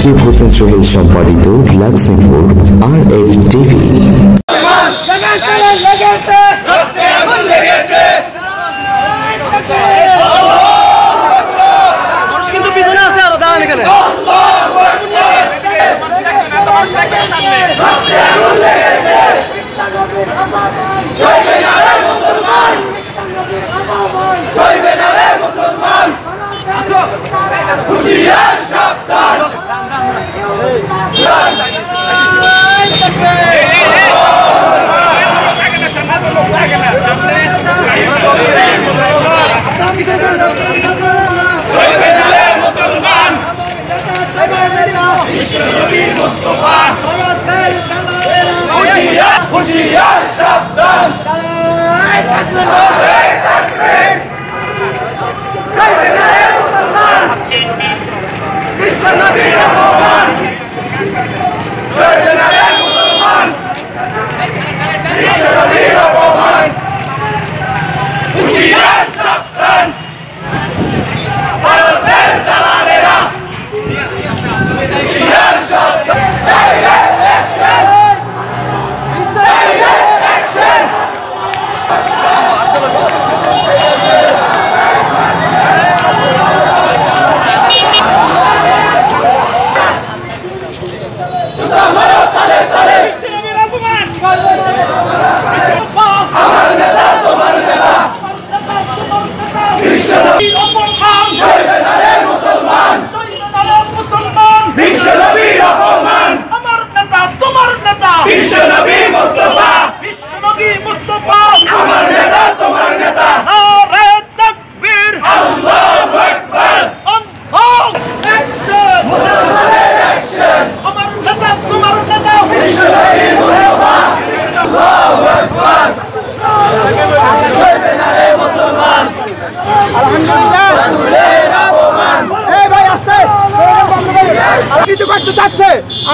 সাকিব হোসেন সোহেল সম্পাদিত Lakshmipur RF TV. মানুষ কিন্তু পিছনে আছে, আরো দাঁড়ান এখানে।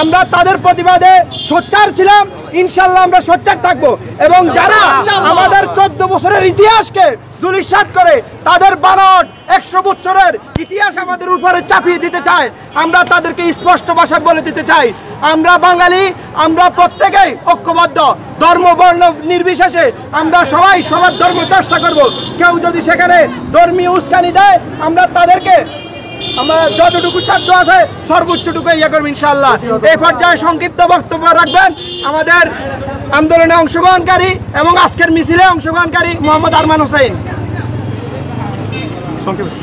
আমরা তাদের প্রতিবাদে সোচ্চার ছিলাম, ইনশাল্লাহ আমরা সোচ্চার থাকবো। এবং যারা আমাদের 14 বছরের ইতিহাসকে ধূলিসাৎ করে তাদের বানট 100 বছরের ইতিহাস আমাদের উপরে চাপিয়ে দিতে চায়, আমরা তাদেরকে স্পষ্ট ভাষায় বলে দিতে চাই, আমরা বাঙালি, আমরা প্রত্যেকেই ঐক্যবদ্ধ, ধর্ম বর্ণ নির্বিশেষে আমরা সবাই সবার ধর্ম চেষ্টা করব। কেউ যদি সেখানে ধর্মীয় উস্কানি দেয় আমরা তাদেরকে আমরা যতটুকু সাধ্য আছে সর্বোচ্চটুকু ইয়ে করবো ইনশাআল্লাহ। এই পর্যায়ে সংক্ষিপ্ত বক্তব্য রাখবেন আমাদের আন্দোলনে অংশগ্রহণকারী এবং আজকের মিছিলে অংশগ্রহণকারী মোহাম্মদ আরমান হোসেন।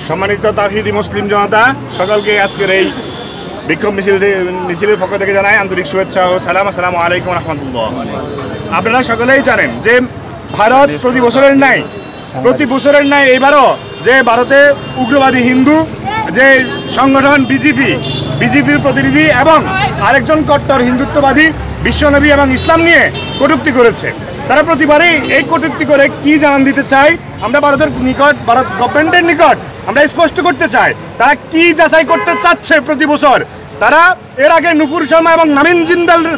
সম্মানিত তাওহীদি মুসলিম জনতা, সকলকে আজকের এই বিক্ষোভ মিছিলের পক্ষ থেকে জানাই আন্তরিক শুভেচ্ছা ও সালাম। আসসালামু আলাইকুম রহমতুল্লাহ। আপনারা সকলেই জানেন যে ভারত প্রতি বছরের ন্যায় এইবারও যে ভারতে উগ্রবাদী হিন্দু যে সংগঠন বিজেপির প্রতিনিধি এবং আরেকজন কট্টর হিন্দুত্ববাদী বিশ্বনবী এবং ইসলাম নিয়ে কটূক্তি করেছে। তারা প্রতিবারই এই কটূক্তি করে কি জানান দিতে চাই, আমরা ভারত গভর্নমেন্টের নিকট আমরা স্পষ্ট করতে চাই তারা কি যাচাই করতে চাচ্ছে। প্রতি বছর তারা এর আগে নুপুর শর্মা এবং নামিন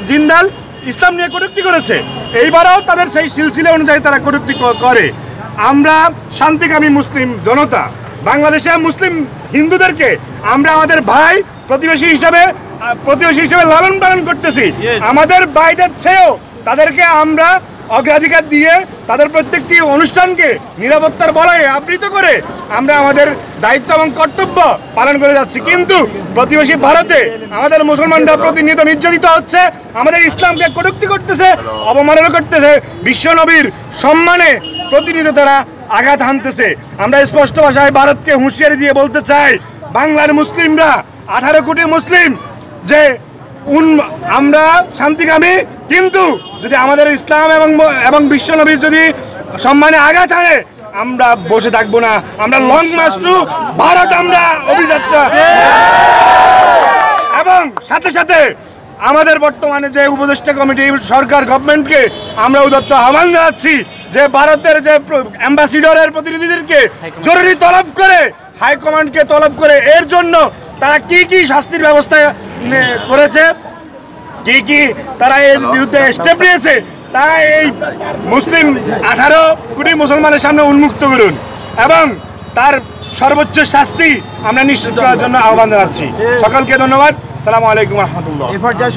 জিন্দাল ইসলাম নিয়ে কটূক্তি করেছে, এইবারও তাদের সেই সিলসিলা অনুযায়ী তারা কটূক্তি করে। আমরা শান্তিকামী মুসলিম জনতা বাংলাদেশে মুসলিম হিন্দুদেরকে আমরা আমাদের ভাই প্রতিবেশী হিসাবে লালন পালন করতেছি। আমাদের ভাইদের চেয়েও তাদেরকে আমরা অগ্রাধিকার দিয়ে তাদের প্রত্যেকটি অনুষ্ঠানকে নিরাপত্তার বলয়ে আবৃত করে আমরা আমাদের দায়িত্ব এবং কর্তব্য পালন করে যাচ্ছি। কিন্তু প্রতিবেশী ভারতে আমাদের মুসলমানরা প্রতিনিয়ত নির্যাতিত হচ্ছে, আমাদের ইসলামকে কটূক্তি করতেছে, অবমাননা করতেছে, বিশ্বনবীর সম্মানে প্রতিনিয়ত তারা আঘাত হানতেছে। আমরা স্পষ্ট ভাষায় ভারতকে হুঁশিয়ারি দিয়ে বলতে চাই, বাংলার মুসলিমরা 18 কোটি মুসলিম যে আমরা শান্তিকামী, কিন্তু যদি আমাদের ইসলাম এবং বিশ্বনবীর যদি সম্মানে আঘাত আনে আমরা বসে থাকবো না। আমরা লং মার্চ টু ভারত আমরা অভিযাত্রা এবং সাথে সাথে আমাদের বর্তমানে যে উপদেষ্টা কমিটি সরকার গভর্নমেন্টকে আমরা উদাত্ত আহ্বান জানাচ্ছি যে ভারতের যে অ্যাম্বাসিডরের প্রতিনিধিদেরকে জরুরি তলব করে হাইকমান্ডকে তলব করে এর জন্য তারা কি কি শাস্তির ব্যবস্থা করেছে, কি তারা এর বিরুদ্ধে স্টেপ নিয়েছে, তারা এই মুসলিম 18 কোটি মুসলমানের সামনে উন্মুক্ত করুন এবং তার সর্বোচ্চ শাস্তি আমরা নিশ্চিত করার জন্য আহ্বান জানাচ্ছি। সকলকে ধন্যবাদ। আসসালামু আলাইকুম রহমতুল্লাহ। এ পর্যায়ে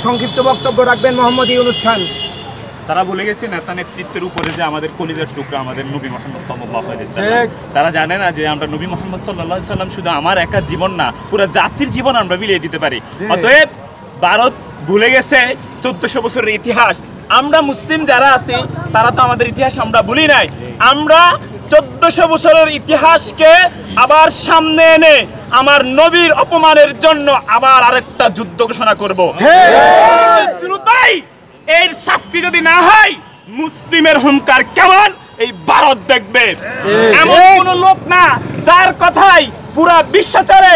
সংক্ষিপ্ত বক্তব্য রাখবেন মোহাম্মদ ইউনুস খান। তারা বলে গেছে নেতা নেতৃত্বের উপরে যে আমাদের কলিজার টুকরা আমাদের নবী মুহাম্মদ সাল্লাল্লাহু আলাইহি ওয়াসাল্লাম, তারা জানে না যে আমরা নবী মুহাম্মদ সাল্লাল্লাহু আলাইহি ওয়াসাল্লাম শুধু আমার একা জীবন না, পুরো জাতির জীবন আমরা বিলিয়ে দিতে পারি। অতএব ভারত ভুলে গেছে 1400 বছরের ইতিহাস। আমরা মুসলিম যারা আছি তারা তো আমাদের ইতিহাস আমরা ভুলি নাই। আমরা 1400 বছরের ইতিহাসকে আবার সামনে এনে আমার নবীর অপমানের জন্য আবার আরেকটা যুদ্ধ ঘোষণা করব। দ্রুতই এর শাস্তি যদি না হয়, মুসলিমের হুঙ্কার কেমন এই ভারত দেখবে। এমন কোন লোক না যার কথাই পুরা বিশ্ব চলে,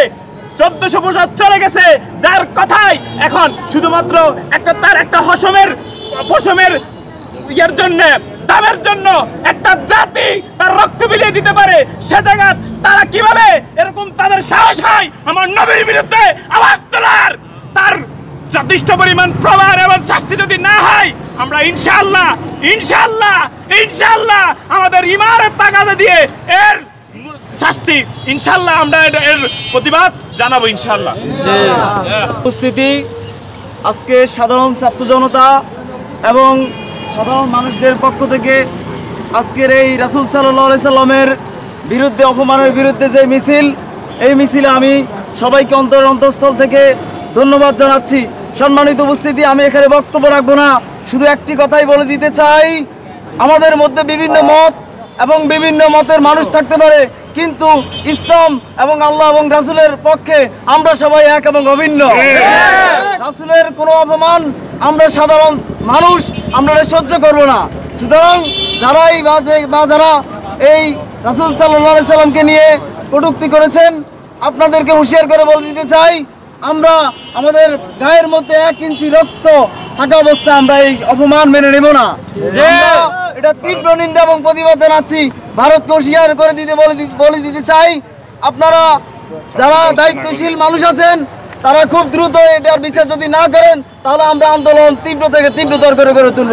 1400 বছর চলে গেছে, যার কথাই এখন শুধুমাত্র একটা পশমের ইয়ার জন্য, দামের জন্য একটা জাতি তার রক্ত বিলিয়ে দিতে পারে। সে জায়গা তারা কিভাবে এরকম তাদের সাহস হয় আমার নবীর বিরুদ্ধে আওয়াজ তোলার? তার যথেষ্ট পরিমাণ প্রমাণ এবং শাস্তি যদি না হয়, আমরা ইনশাআল্লাহ আমাদের ইমানের তাগাদা দিয়ে এর শাস্তি ইনশাআল্লাহ আমরা এর প্রতিবাদ জানাবো ইনশাআল্লাহ। উপস্থিতি আজকে সাধারণ ছাত্র জনতা এবং সাধারণ মানুষদের পক্ষ থেকে আজকের এই রাসূল সাল্লাল্লাহু আলাইহি সাল্লামের বিরুদ্ধে, অপমানের বিরুদ্ধে যে মিছিল, এই মিছিলে আমি সবাইকে অন্তঃস্থল থেকে ধন্যবাদ জানাচ্ছি। সম্মানিত উপস্থিতি, আমি এখানে বক্তব্য রাখবো না, শুধু একটি কথাই বলে দিতে চাই, আমাদের মধ্যে বিভিন্ন মত এবং বিভিন্ন মতের মানুষ থাকতে পারে, কিন্তু ইসলাম এবং আল্লাহ এবং রাসূলের পক্ষে আমরা সবাই এক এবং অভিন্ন। রাসূলের কোনো অপমান আমরা সাধারণ মানুষ আমরা সহ্য করব না। সুতরাং যারা এই রাসূল সাল্লাল্লাহু আলাইহি সাল্লামকে নিয়ে কটূক্তি করেছেন, আপনাদেরকে হুঁশিয়ার করে বলে দিতে চাই, আমরা আমাদের গায়ের মধ্যে 1 ইঞ্চি রক্ত থাকা অবস্থায় আমরা এই অপমান মেনে নেব না। এটা তীব্র নিন্দা এবং প্রতিবাদ জানাচ্ছি। ভারতকে হুঁশিয়ার করে বলে দিতে চাই, আপনারা যারা দায়িত্বশীল মানুষ আছেন তারা খুব দ্রুত এটার বিচার যদি না করেন, তাহলে আমরা আন্দোলন তীব্র থেকে তীব্রতর করে তুলব।